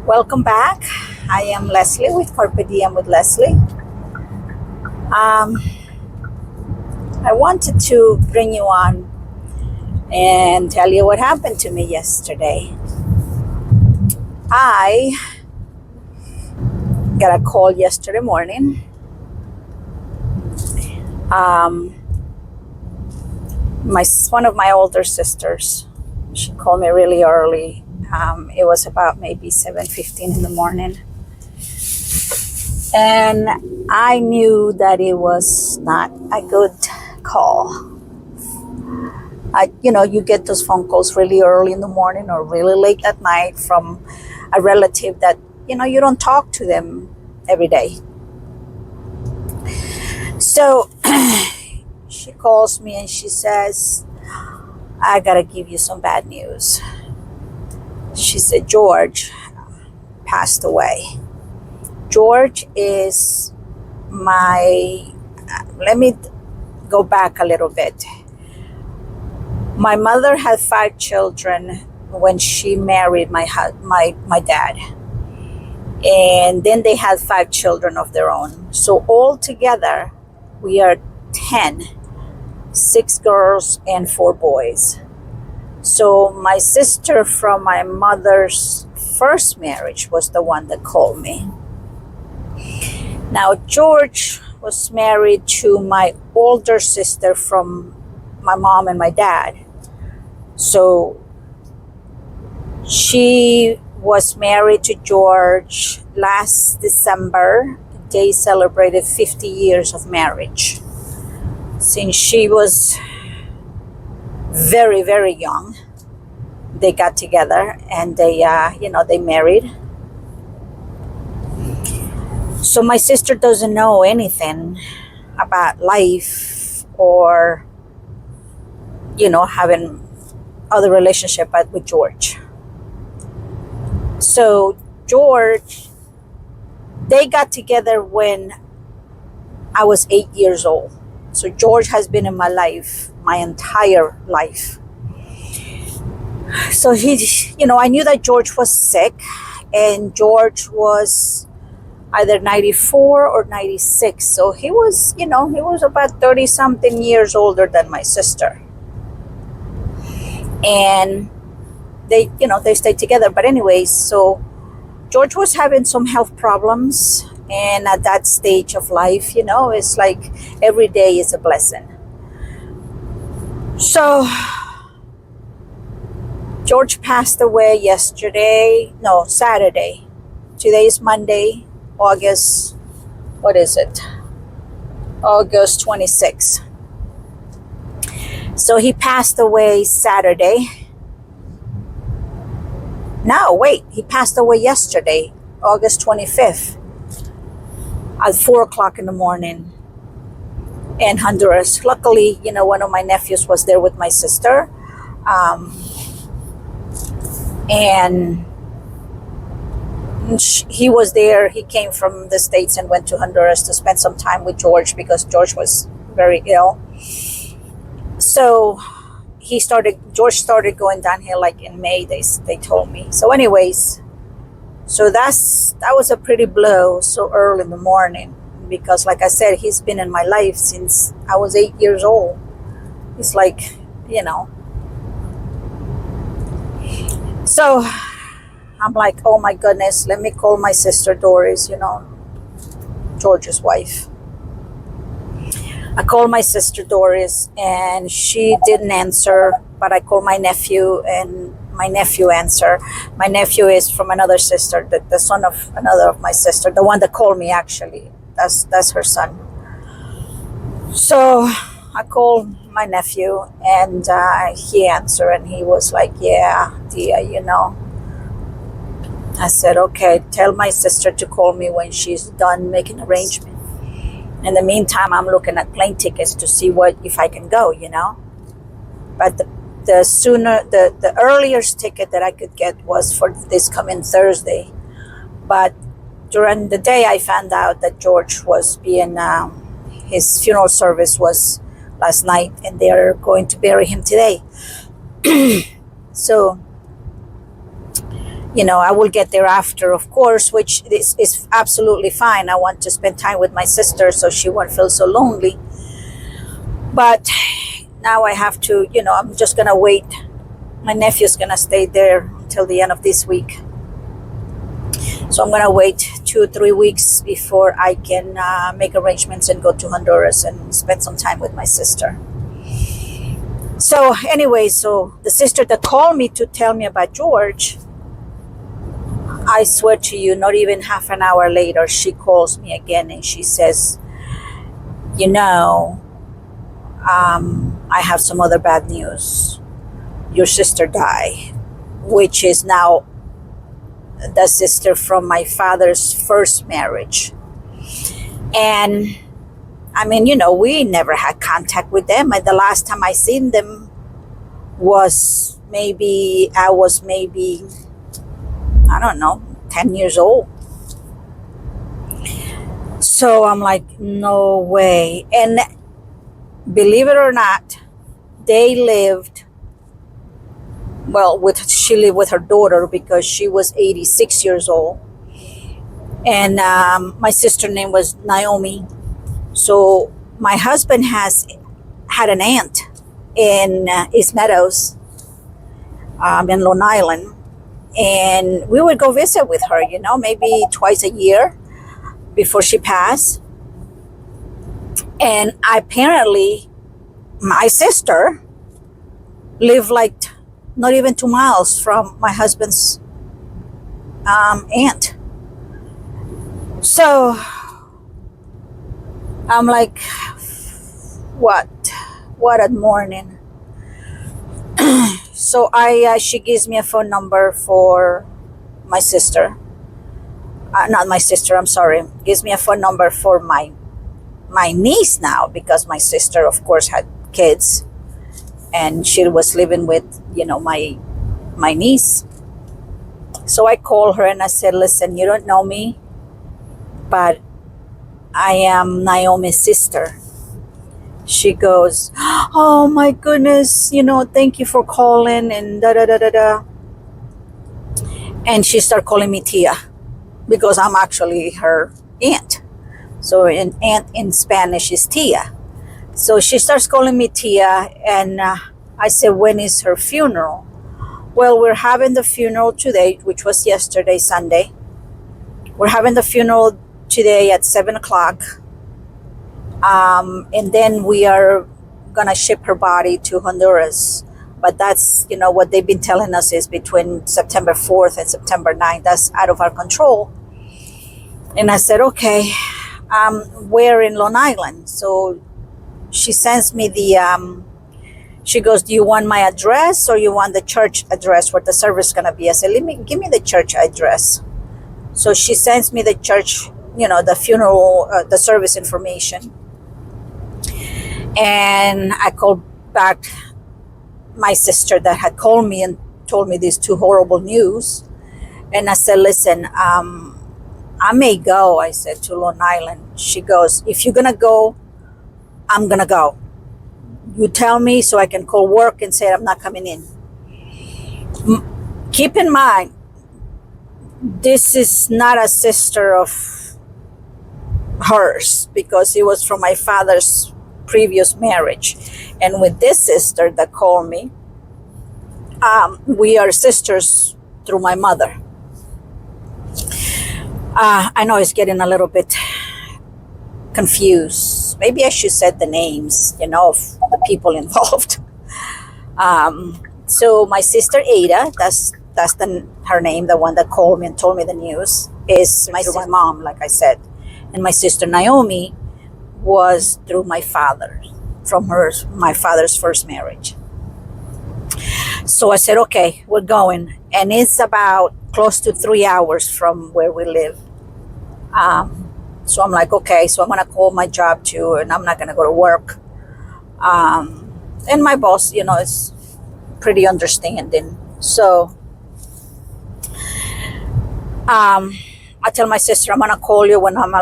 Welcome back. I am Leslie with Carpe Diem with Leslie. I wanted to bring you on and tell you what happened to me yesterday. I got a call yesterday morning. One of my older sisters, she called me really early. It was about maybe 7:15 in the morning. And I knew that it was not a good call. You get those phone calls really early in the morning or really late at night from a relative that, you don't talk to them every day. So she calls me and she says, I gotta give you some bad news. She said, George passed away. George is let me go back a little bit. My mother had 5 children when she married my dad. And then they had 5 children of their own. So all together, we are 10, 6 girls and 4 boys. So my sister from my mother's first marriage was the one that called me. Now, George was married to my older sister from my mom and my dad. So she was married to George last December. They celebrated 50 years of marriage. Since she was very, very young, they got together and they married. So my sister doesn't know anything about life or, having other relationship with George. So George, they got together when I was 8 years old. So George has been in my life, my entire life. So I knew that George was sick, and George was either 94 or 96. So he was about 30 something years older than my sister. And they stayed together. But anyways, so George was having some health problems. And at that stage of life, it's like every day is a blessing. So George passed away Saturday. Today is Monday, August 26th. So he passed away Saturday. No, wait, he passed away yesterday, August 25th. At 4 o'clock in the morning in Honduras. Luckily, one of my nephews was there with my sister. And he was there. He came from the States and went to Honduras to spend some time with George because George was very ill. So George started going downhill like in May, they told me. So anyways, so that was a pretty blow so early in the morning, because like I said, he's been in my life since I was 8 years old. It's like, So I'm like, oh my goodness, let me call my sister Doris, George's wife. I called my sister Doris and she didn't answer, but I called my nephew and my nephew answered. My nephew is from another sister, the son of another of my sister, the one that called me actually. That's her son. So I called my nephew and he answered and he was like, yeah, Dia, I said, okay, tell my sister to call me when she's done making arrangements. In the meantime, I'm looking at plane tickets to see if I can go, But the earliest ticket that I could get was for this coming Thursday. But during the day, I found out that George was his funeral service was last night, and they're going to bury him today. So I will get there after, of course, which is absolutely fine. I want to spend time with my sister so she won't feel so lonely. But now I have to, I'm just going to wait. My nephew's going to stay there until the end of this week. So I'm going to wait 2-3 weeks before I can make arrangements and go to Honduras and spend some time with my sister. So anyway, so the sister that called me to tell me about George, I swear to you, not even half an hour later, she calls me again and she says, I have some other bad news. Your sister died, which is now the sister from my father's first marriage. And I mean, we never had contact with them. And the last time I seen them was maybe, I don't know, 10 years old. So I'm like, no way. And believe it or not, they lived, she lived with her daughter because she was 86 years old. And my sister's name was Naomi. So my husband had an aunt in East Meadows, in Long Island. And we would go visit with her, maybe twice a year before she passed. And apparently my sister lived like not even 2 miles from my husband's aunt. So I'm like, what a morning. So she gives me a phone number for my sister. Not my sister, I'm sorry. Gives me a phone number for my niece now, because my sister, of course, had kids. And she was living with, my niece. So I called her and I said, listen, you don't know me, but I am Naomi's sister. She goes, oh my goodness, thank you for calling and da da da da da. And she started calling me Tia because I'm actually her aunt. So an aunt in Spanish is Tia. So she starts calling me Tia, and I said, when is her funeral? Well, we're having the funeral today, which was yesterday, Sunday. We're having the funeral today at 7:00. And then we are going to ship her body to Honduras. But that's, what they've been telling us is between September 4th and September 9th. That's out of our control. And I said, okay, we're in Long Island. So she sends me she goes, do you want my address or you want the church address where the service is going to be? I said, give me the church address. So she sends me the church, the funeral, the service information. And I called back my sister that had called me and told me these two horrible news. And I said, listen, I may go, I said, to Long Island. She goes, if you're going to go, I'm going to go. You tell me so I can call work and say I'm not coming in. Keep in mind, this is not a sister of hers because it was from my father's previous marriage. And with this sister that called me, we are sisters through my mother. I know it's getting a little bit confused. Maybe I should say the names, of the people involved. So my sister Ada, that's her name, the one that called me and told me the news, is my mom, like I said. And my sister Naomi was through my father, from my father's first marriage. So I said, okay, we're going. And it's about close to 3 hours from where we live. So I'm like, okay, so I'm going to call my job too, and I'm not going to go to work. And my boss, is pretty understanding. So I tell my sister, I'm going to call you when I'm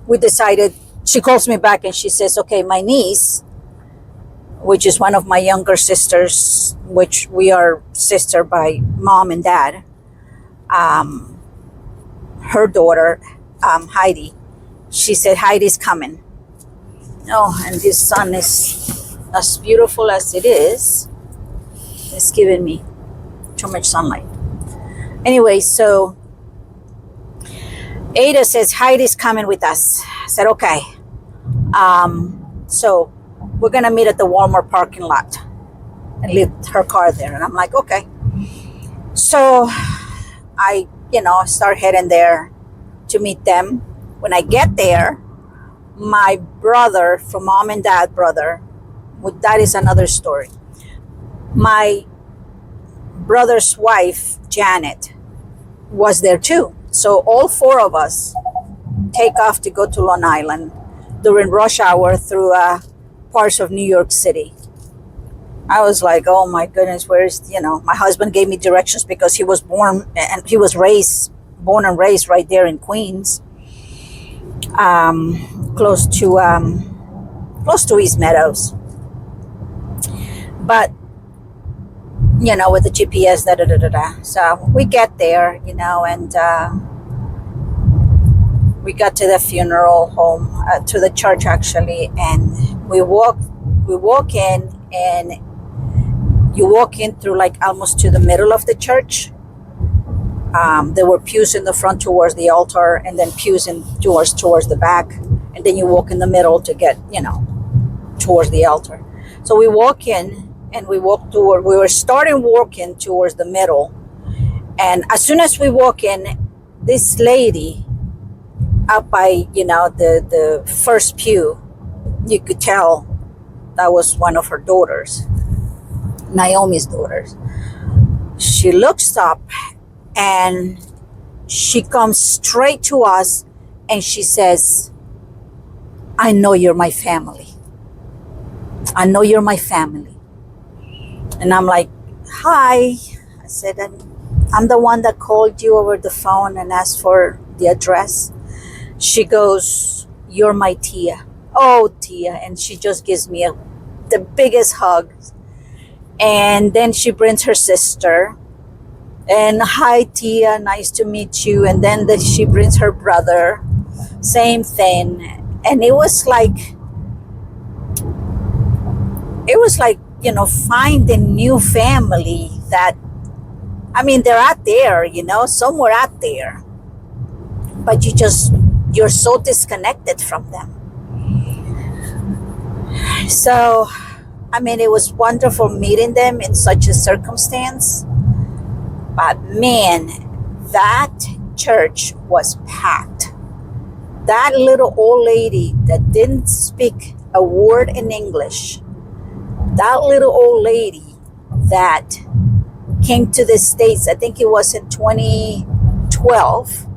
we decided. She calls me back and she says, okay, my niece, which is one of my younger sisters, which we are sister by mom and dad, um, her daughter, Heidi, she said, Heidi's coming. Oh, and this sun is as beautiful as it is. It's giving me too much sunlight. Anyway, so Ada says, Heidi's coming with us. I said, okay. So we're going to meet at the Walmart parking lot and leave her car there. And I'm like, okay. So I, start heading there to meet them. When I get there, my brother, from mom and dad brother, that is another story. My brother's wife, Janet, was there too. So all four of us take off to go to Long Island during rush hour through parts of New York City. I was like, oh my goodness, my husband gave me directions because he was born and he was born and raised right there in Queens, close to East Meadows. But with the GPS, So we get there, and we got to the funeral home, to the church actually, and we walk in, and you walk in through like almost to the middle of the church. There were pews in the front towards the altar, and then pews towards the back, and then you walk in the middle to get, towards the altar. So we walk in, and we were starting walking towards the middle, and as soon as we walk in, this lady up by, the first pew, you could tell that was one of her daughters, Naomi's daughters. She looks up and she comes straight to us and she says, I know you're my family. I know you're my family. And I'm like, hi. I said, I'm the one that called you over the phone and asked for the address. She goes, you're my Tia. Oh, Tia. And she just gives me the biggest hug. And then she brings her sister. And hi, Tia, nice to meet you. And then she brings her brother. Same thing. And it was like, finding new family that, they're out there, somewhere out there. But you're so disconnected from them. So, it was wonderful meeting them in such a circumstance. But man, that church was packed. That little old lady that didn't speak a word in English, that little old lady that came to the States, I think it was in 2012,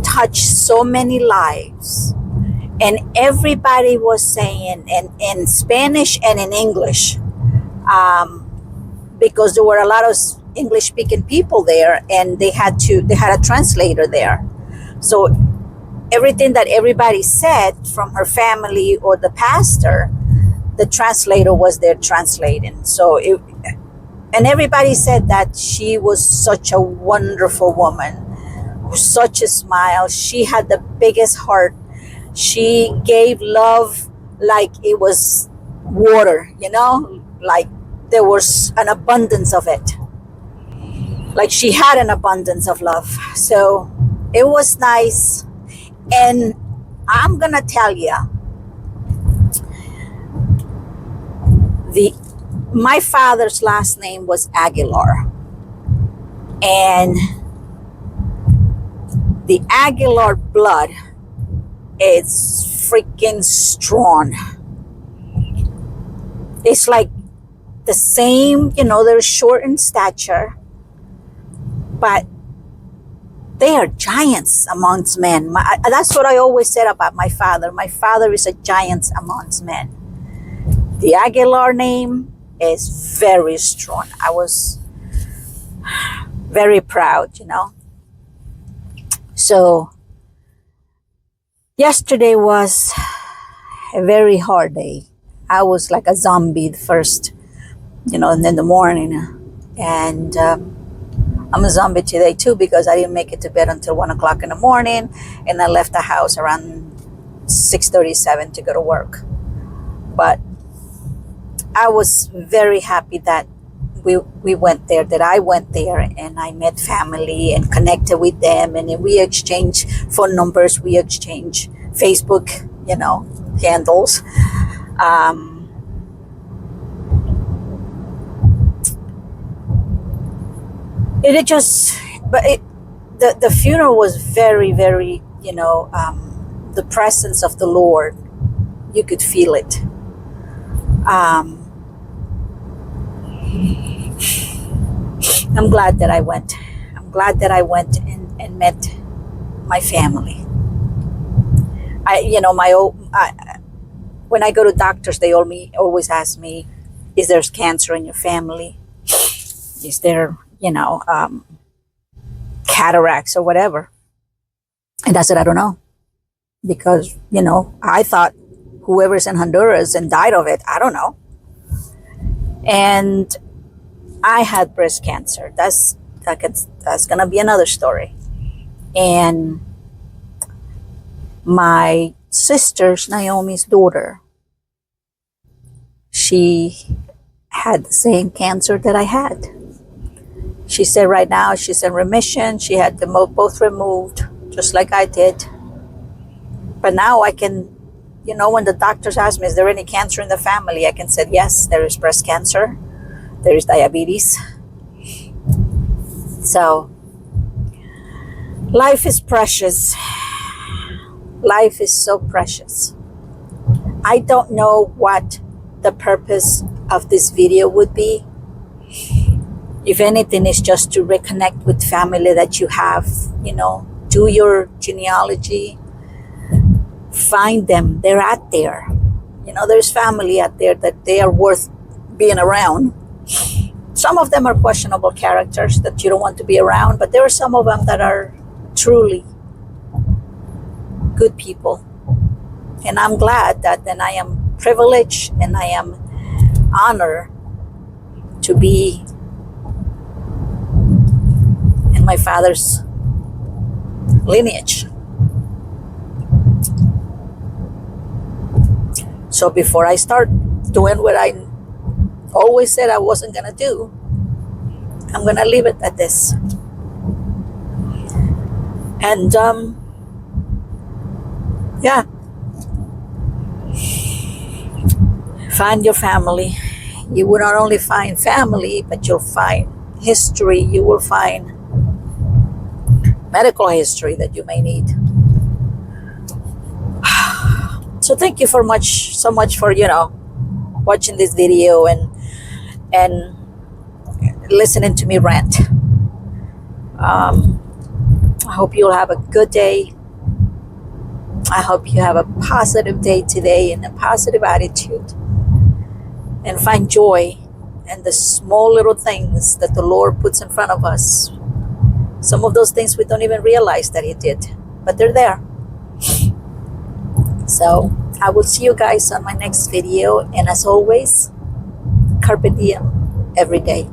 touched so many lives. And everybody was saying, in Spanish and in English, because there were a lot of English speaking people there, and they had a translator there. So everything that everybody said from her family or the pastor, the translator was there translating. And everybody said that she was such a wonderful woman, such a smile. She had the biggest heart. She gave love like it was water, like there was an abundance of it. Like she had an abundance of love. So it was nice. And I'm going to tell you, my father's last name was Aguilar. And the Aguilar blood is freaking strong. It's like the same, they're short in stature, but they are giants amongst men. That's what I always said about my father. My father is a giant amongst men. The Aguilar name is very strong. I was very proud, So yesterday was a very hard day. I was like a zombie the first, and in the morning. And I'm a zombie today too, because I didn't make it to bed until 1 o'clock in the morning, and I left the house around 6:37 to go to work. But I was very happy that we went there, that I went there, and I met family and connected with them, and then we exchanged phone numbers, we exchanged Facebook, handles. The funeral was very, very, the presence of the Lord, you could feel it. I'm glad that I went. I'm glad that I went and met my family. When I go to doctors, they always ask me, is there cancer in your family? Is there, cataracts or whatever? And I said, I don't know. Because, I thought whoever's in Honduras and died of it, I don't know. And I had breast cancer. That's going to be another story. And my sister's, Naomi's daughter, she had the same cancer that I had. She said right now she's in remission. She had them both removed, just like I did. But now I can, when the doctors ask me, is there any cancer in the family? I can say, yes, there is breast cancer. There is diabetes. So, life is precious. Life is so precious. I don't know what the purpose of this video would be. If anything, it's just to reconnect with family that you have, do your genealogy, find them, they're out there. There's family out there that they are worth being around. Some of them are questionable characters that you don't want to be around, but there are some of them that are truly good people. And I'm glad that then I am privileged and I am honored to be in my father's lineage. So before I start doing what I always said I wasn't going to do, I'm going to leave it at this. And find your family. You will not only find family, but you'll find history. You will find medical history that you may need. So thank you so much for watching this video and listening to me rant. I hope you'll have a good day. I hope you have a positive day today and a positive attitude, and find joy in the small little things that the Lord puts in front of us. Some of those things we don't even realize that He did, but they're there. So I will see you guys on my next video, and as always, Carpe Diem every day.